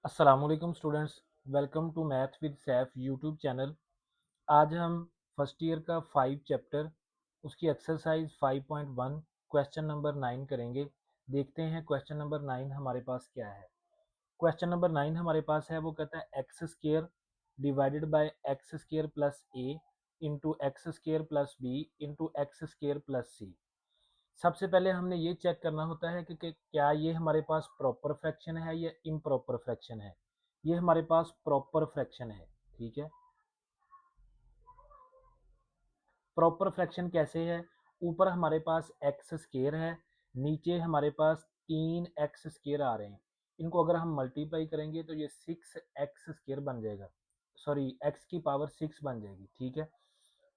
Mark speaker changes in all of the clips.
Speaker 1: अस्सलामुअलैकुम students. Welcome to math with Saif YouTube channel. आज हम फर्स्ट ईयर का 5 चैप्टर उसकी एक्सरसाइज 5.1 क्वेश्चन नंबर 9 करेंगे। देखते हैं क्वेश्चन नंबर 9 हमारे पास क्या है। क्वेश्चन नंबर 9 हमारे पास है, वो कहता है x square divided by x square plus a into x square plus b into x square plus c. सबसे पहले हमने ये चेक करना होता है कि क्या ये हमारे पास प्रॉपर फ्रैक्शन है या इम्प्रॉपर फ्रैक्शन है। ये हमारे पास प्रॉपर फ्रैक्शन है। ठीक है, प्रॉपर फ्रैक्शन कैसे है? ऊपर हमारे पास एक्स स्केयर है, नीचे हमारे पास 3x स्केयर आ रहे हैं। इनको अगर हम मल्टीप्लाई करेंगे तो ये 6x स्केयर बन जाएगा, सॉरी एक्स की पावर 6 बन जाएगी। ठीक है,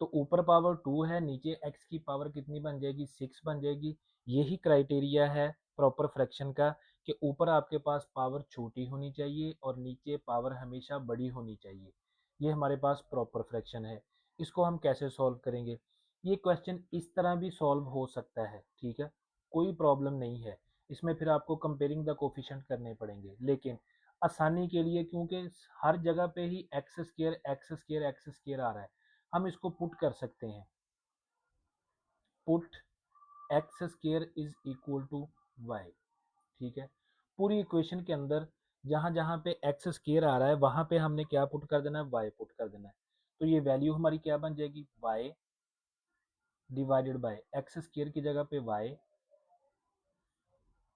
Speaker 1: तो ऊपर पावर 2 है, नीचे x की पावर कितनी बन जाएगी? 6 बन जाएगी। यही क्राइटेरिया है प्रॉपर फ्रैक्शन का कि ऊपर आपके पास पावर छोटी होनी चाहिए और नीचे पावर हमेशा बड़ी होनी चाहिए। ये हमारे पास प्रॉपर फ्रैक्शन है। इसको हम कैसे सॉल्व करेंगे? ये क्वेश्चन इस तरह भी सॉल्व हो सकता है। ठीक है, कोई प्रॉब्लम नहीं है इसमें। फिर आपको कंपेयरिंग द कोफिशिएंट करने पड़ेंगे, लेकिन आसानी के लिए, क्योंकि हर जगह पे ही x square x square x square आ रहा है, हम इसको पुट कर सकते हैं। Put x square is equal to y. ठीक है, पूरी इक्वेशन के अंदर जहां जहां पे एक्स स्केयर आ रहा है वहां पे हमने क्या पुट कर देना है? वाई पुट कर देना है। तो ये वैल्यू हमारी क्या बन जाएगी? Y divided by x square की जगह पे वाई,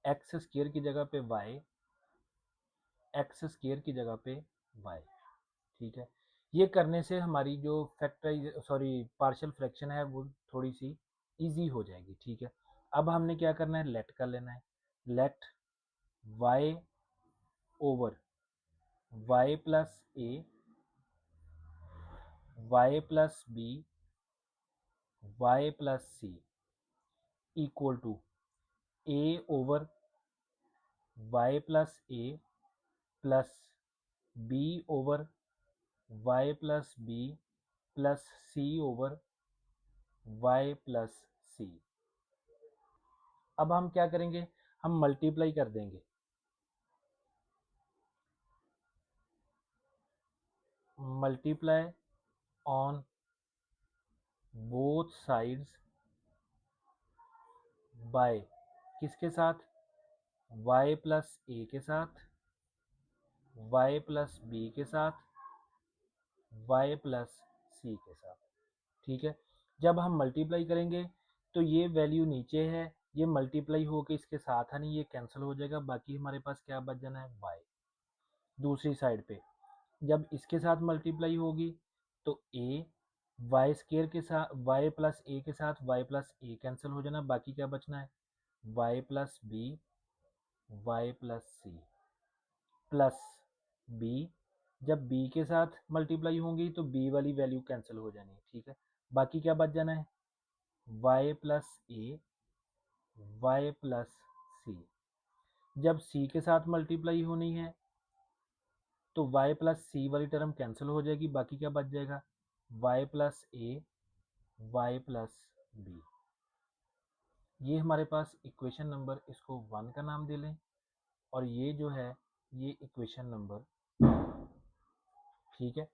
Speaker 1: एक्स स्केयर की जगह पे वाई, एक्स स्केयर की जगह पे वाई। ठीक है, ये करने से हमारी जो फैक्टराइज सॉरी पार्शियल फ्रैक्शन है वो थोड़ी सी इजी हो जाएगी। ठीक है, अब हमने क्या करना है? लेट कर लेना है। Let y over y plus a, y plus b, y plus c equal to a over y plus a plus b over y plus b plus c over y plus c. अब हम क्या करेंगे? हम multiply कर देंगे। Multiply on both sides by किसके साथ? y plus ए के साथ, y प्लस बी के साथ, y प्लस सी के साथ। ठीक है, जब हम मल्टीप्लाई करेंगे तो ये वैल्यू नीचे है, ये मल्टीप्लाई होके इसके साथ है नहीं, ये कैंसिल हो जाएगा। बाकी हमारे पास क्या बच जाना है? y। दूसरी साइड पे जब इसके साथ मल्टीप्लाई होगी तो a वाई स्केयर के साथ y प्लस ए के साथ y प्लस ए कैंसिल हो जाना। बाकी क्या बचना है? y प्लस बी, y plus c plus b। जब b के साथ मल्टीप्लाई होंगी तो b वाली वैल्यू कैंसिल हो जानी है। ठीक है, बाकी क्या बच जाना है? y प्लस ए, वाई प्लस सी। जब c के साथ मल्टीप्लाई होनी है तो y प्लस सी वाली टर्म कैंसिल हो जाएगी। बाकी क्या बच जाएगा? y प्लस ए, वाई प्लस बी। ये हमारे पास इक्वेशन नंबर, इसको 1 का नाम दे लें, और ये जो है ये इक्वेशन नंबर। ठीक है,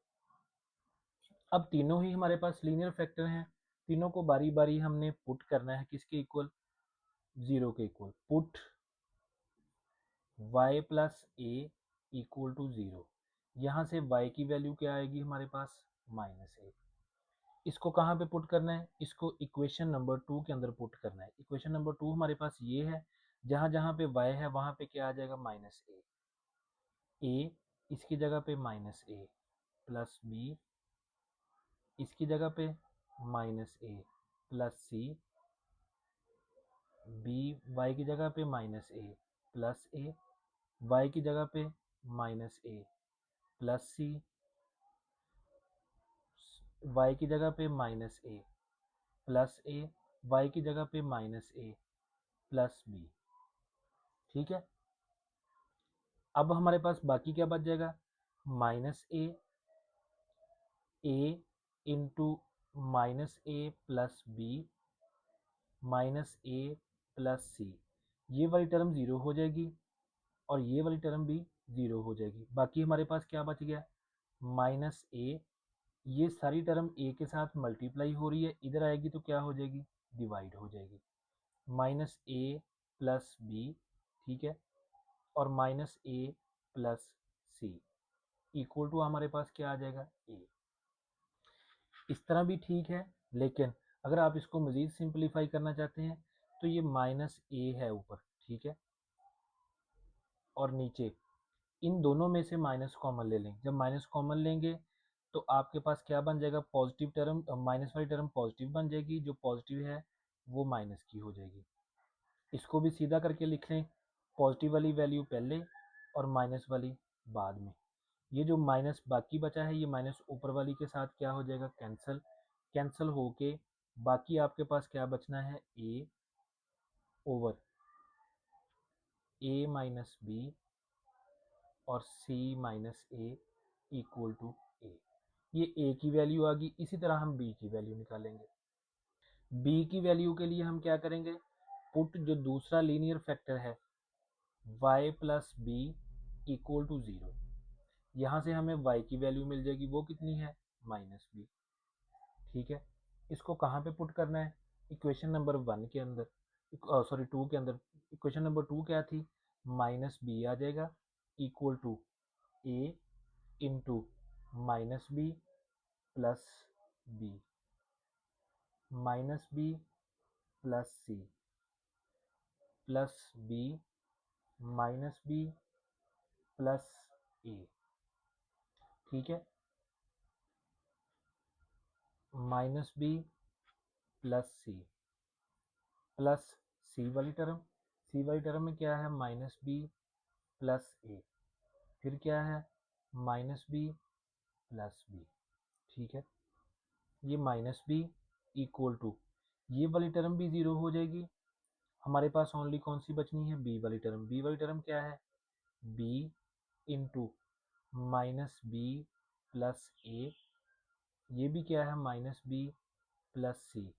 Speaker 1: अब तीनों ही हमारे पास लीनियर फैक्टर हैं। तीनों को बारी बारी हमने पुट करना है किसके इक्वल? जीरो के इक्वल। Put y plus a equal to zero. यहाँ से y की वैल्यू क्या आएगी हमारे पास? -1। इसको कहाँ पे पुट करना है? इसको इक्वेशन नंबर 2 के अंदर पुट करना है। इक्वेशन नंबर 2 हमारे पास ये है, जहाँ जहाँ पे y है वहाँ पे क्या आ जाएगा? -a। a इसकी जगह पे -a प्लस b इसकी जगह पे -a plus c, b y की जगह पे -a प्लस a, y की जगह पे -a प्लस c, y की जगह पे -a प्लस a, y की जगह पे -a प्लस b। ठीक है, अब हमारे पास बाकी क्या बच जाएगा? -a into -a plus b -a plus c। ये वाली टर्म जीरो हो जाएगी और ये वाली टर्म भी ज़ीरो हो जाएगी। बाकी हमारे पास क्या बच गया, माइनस ए, ये सारी टर्म ए के साथ मल्टीप्लाई हो रही है, इधर आएगी तो क्या हो जाएगी, डिवाइड हो जाएगी। माइनस ए प्लस बी, ठीक है, और minus a plus c equal to हमारे पास क्या आ जाएगा, ए। इस तरह भी ठीक है, लेकिन अगर आप इसको मज़ीद सिंपलीफाई करना चाहते हैं तो ये माइनस ए है ऊपर, ठीक है, और नीचे इन दोनों में से माइनस कॉमन ले लें। जब माइनस कॉमन लेंगे तो आपके पास क्या बन जाएगा, पॉजिटिव टर्म, माइनस वाली टर्म पॉजिटिव बन जाएगी, जो पॉजिटिव है वो माइनस की हो जाएगी। इसको भी सीधा करके लिख लें, पॉजिटिव वाली वैल्यू पहले और माइनस वाली बाद में। ये जो माइनस बाकी बचा है, ये माइनस ऊपर वाली के साथ क्या हो जाएगा, कैंसिल, कैंसिल होके बाकी आपके पास क्या बचना है, ए ओवर ए माइनस बी और सी माइनस ए इक्वल टू ए। ये ए की वैल्यू आ गई। इसी तरह हम बी की वैल्यू निकालेंगे। बी की वैल्यू के लिए हम क्या करेंगे, पुट जो दूसरा लीनियर फैक्टर है y plus b equal to zero, यहाँ से हमें y की वैल्यू मिल जाएगी, वो कितनी है, माइनस बी, ठीक है। इसको कहाँ पे पुट करना है, इक्वेशन नंबर वन के अंदर, सॉरी टू के अंदर। इक्वेशन नंबर टू क्या थी, माइनस बी आ जाएगा equal to a into minus b plus b, minus b plus c plus b minus b plus a, ठीक है, minus b plus c plus c वाली term, सी वाली टर्म में क्या है, माइनस बी प्लस ए, फिर क्या है, माइनस बी प्लस बी, ठीक है। ये माइनस बी इक्वल टू ये वाली टर्म भी ज़ीरो हो जाएगी। हमारे पास ओनली कौन सी बचनी है, बी वाली टर्म। बी वाली टर्म क्या है, b into minus b plus a, ये भी क्या है, माइनस बी प्लस सी,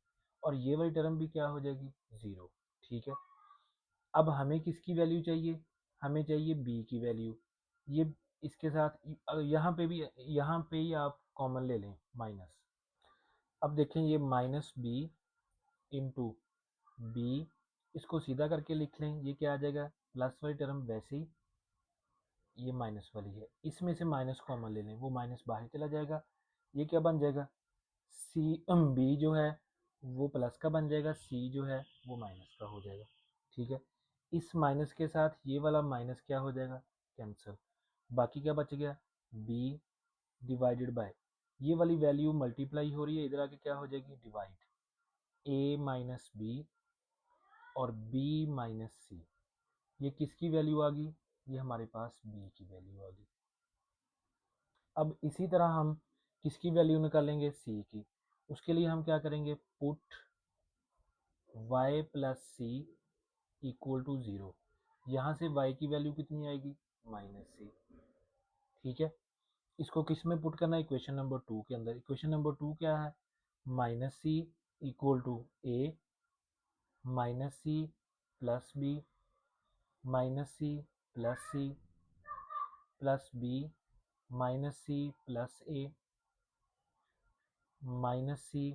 Speaker 1: और ये वाली टर्म भी क्या हो जाएगी, ज़ीरो, ठीक है। अब हमें किसकी वैल्यू चाहिए, हमें चाहिए बी की वैल्यू। ये इसके साथ यहाँ पे भी, यहाँ पे ही आप कॉमन ले लें माइनस। अब देखें ये माइनस बी इंटू बी, इसको सीधा करके लिख लें, ये क्या आ जाएगा, प्लस वाली टर्म वैसे ही, ये माइनस वाली है, इसमें से माइनस कॉमन ले लें, वो माइनस बाहर चला जाएगा, ये क्या बन जाएगा, सी बी जो है वो प्लस का बन जाएगा, सी जो है वो माइनस का हो जाएगा, ठीक है। इस माइनस के साथ ये वाला माइनस क्या हो जाएगा, कैंसिल। बाकी क्या बच गया, बी डिवाइडेड बाय, ये वाली वैल्यू मल्टीप्लाई हो रही है, इधर आके क्या हो जाएगी, डिवाइड, ए माइनस बी और बी माइनस सी, ये किसकी वैल्यू आ गई, ये हमारे पास बी की वैल्यू आ गई। अब इसी तरह हम किसकी वैल्यू निकालेंगे, सी की। उसके लिए हम क्या करेंगे, put y plus c equal to zero, यहाँ से y की वैल्यू कितनी आएगी, माइनस सी, ठीक है। इसको किस में पुट करना है, इक्वेशन नंबर टू के अंदर। इक्वेशन नंबर टू क्या है, minus c equal to a minus c plus b minus c plus c plus b minus c plus a minus c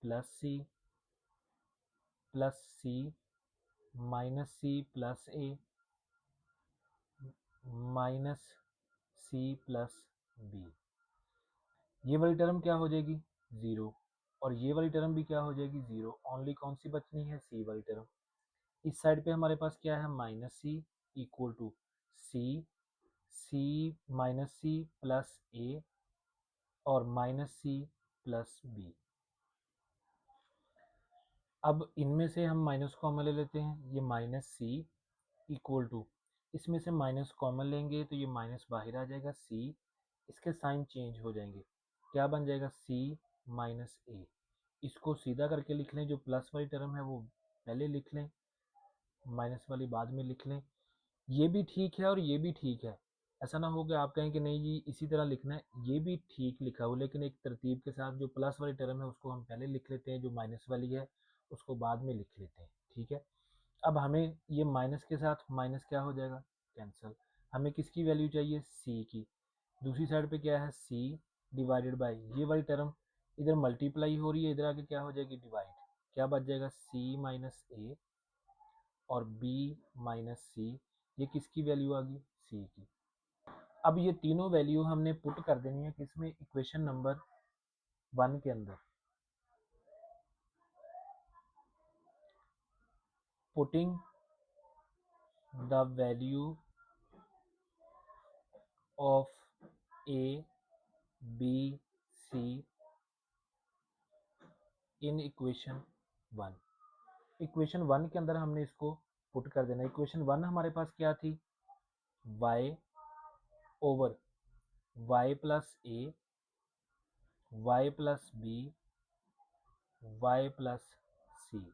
Speaker 1: plus c plus c minus c plus a minus c plus b, ये वाली term क्या हो जाएगी, zero, और ये वाली term भी क्या हो जाएगी, ज़ीरो। ओनली कौन सी बचनी है, सी वाली टर्म। इस साइड पे हमारे पास क्या है, minus c equal to c, c minus c plus a और माइनस सी प्लस बी। अब इनमें से हम माइनस कॉमन ले लेते हैं, ये माइनस सी इक्वल टू, इसमें से माइनस कॉमन लेंगे तो ये माइनस बाहर आ जाएगा, सी, इसके साइन चेंज हो जाएंगे, क्या बन जाएगा, सी माइनस ए। इसको सीधा करके लिख लें, जो प्लस वाली टर्म है वो पहले लिख लें, माइनस वाली बाद में लिख लें। ये भी ठीक है और ये भी ठीक है, ऐसा ना हो कि आप कहें कि नहीं जी इसी तरह लिखना है, ये भी ठीक लिखा हो, लेकिन एक तरतीब के साथ, जो प्लस वाली टर्म है उसको हम पहले लिख लेते हैं, जो माइनस वाली है उसको बाद में लिख लेते हैं, ठीक है। अब हमें ये माइनस के साथ माइनस क्या हो जाएगा, कैंसिल। हमें किसकी वैल्यू चाहिए, सी की। दूसरी साइड पे क्या है, सी डिवाइडेड बाय ये वाली टर्म इधर मल्टीप्लाई हो रही है, इधर आके क्या हो जाएगी, डिवाइड। क्या बच जाएगा, सी माइनस ए और बी माइनस सी, ये किसकी वैल्यू आ गई, सी की। अब ये तीनों वैल्यू हमने पुट कर देनी है किसमें, इक्वेशन नंबर 1 के अंदर। Putting the value of a b c in equation 1। Equation 1 के अंदर हमने इसको पुट कर देना। इक्वेशन 1 हमारे पास क्या थी, y over y plus a, y plus b, y plus c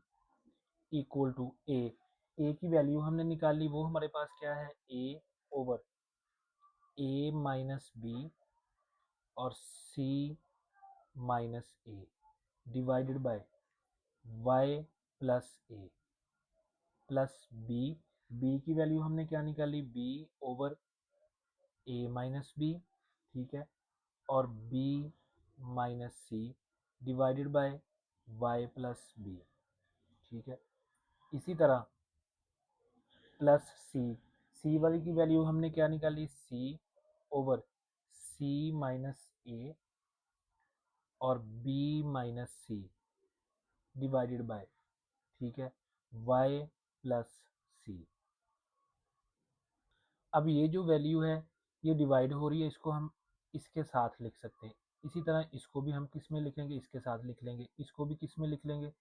Speaker 1: equal to a की वैल्यू हमने निकाली, वो हमारे पास क्या है, a over a minus b और c minus a divided by y plus a plus b की वैल्यू हमने क्या निकाली, b over a minus b, ठीक है, और b minus c divided by y plus b, ठीक है। इसी तरह प्लस सी वाली की वैल्यू हमने क्या निकाली, सी ओवर सी माइनस ए और b minus c divided by, ठीक है, y प्लस सी। अब ये जो वैल्यू है ये डिवाइड हो रही है, इसको हम इसके साथ लिख सकते हैं। इसी तरह इसको भी हम किस में लिखेंगे, इसके साथ लिख लेंगे। इसको भी किस में लिख लेंगे,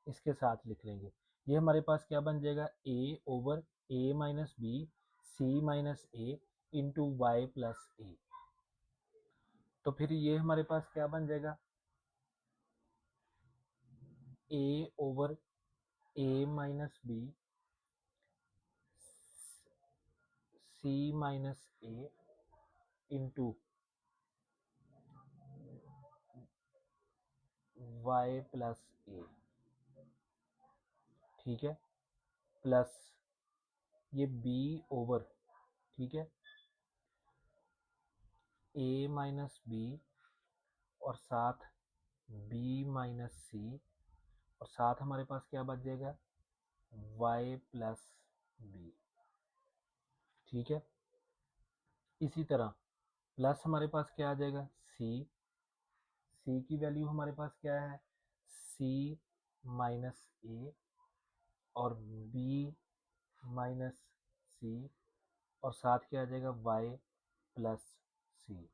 Speaker 1: इसके साथ लिख लेंगे। ये हमारे पास क्या बन जाएगा, a over a minus b c minus a into y plus a. तो फिर ये हमारे पास क्या बन जाएगा, a over a minus b c minus a into y plus a, ठीक है, प्लस ये b ओवर, ठीक है, a माइनस बी और साथ b माइनस सी और साथ हमारे पास क्या बच जाएगा, y प्लस बी, ठीक है। इसी तरह प्लस हमारे पास क्या आ जाएगा, सी की वैल्यू हमारे पास क्या है, c माइनस ए और b माइनस सी और साथ क्या आ जाएगा, y प्लस सी।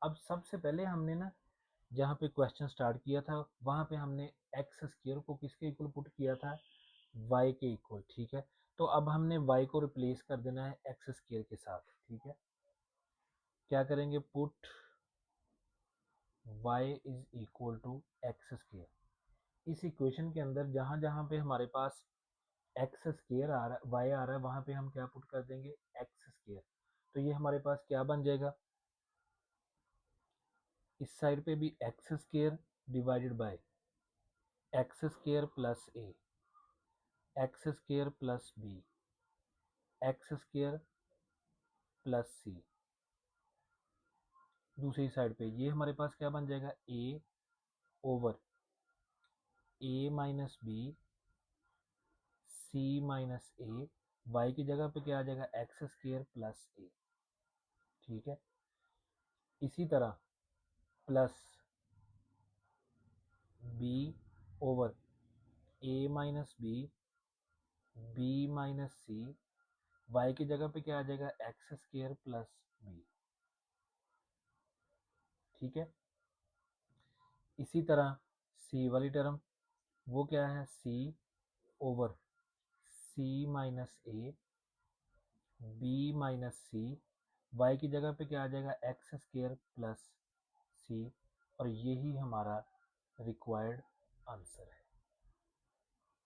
Speaker 1: अब सबसे पहले हमने ना जहाँ पे क्वेश्चन स्टार्ट किया था वहाँ पे हमने एक्स स्क्वायर को किसके इक्वल पुट किया था, y के इक्वल, ठीक है। तो अब हमने y को रिप्लेस कर देना है एक्स स्क्वायर के साथ, ठीक है। क्या करेंगे, put y is equal to x square. इस इक्वेशन के अंदर जहाँ जहाँ पे हमारे पास एक्स स्क्वायर आ रहा है, y आ रहा है, वहाँ पे हम क्या पुट कर देंगे, एक्स स्क्वायर। तो ये हमारे पास क्या बन जाएगा, इस साइड पे भी x square divided by x square plus a, x square plus b, x square plus c. दूसरी साइड पे ये हमारे पास क्या बन जाएगा, a over a minus b c minus a, y की जगह पे क्या आ जाएगा, एक्स स्क्वायर प्लस ए, ठीक है। इसी तरह plus B over a minus B minus c, y की जगह पे क्या आ जाएगा, एक्स स्क्वायर प्लस बी, ठीक है। इसी तरह सी वाली टर्म वो क्या है, c over c minus a b minus c, y की जगह पे क्या आ जाएगा, एक्स स्क्वायर प्लस सी, और यही हमारा रिक्वायर्ड आंसर है।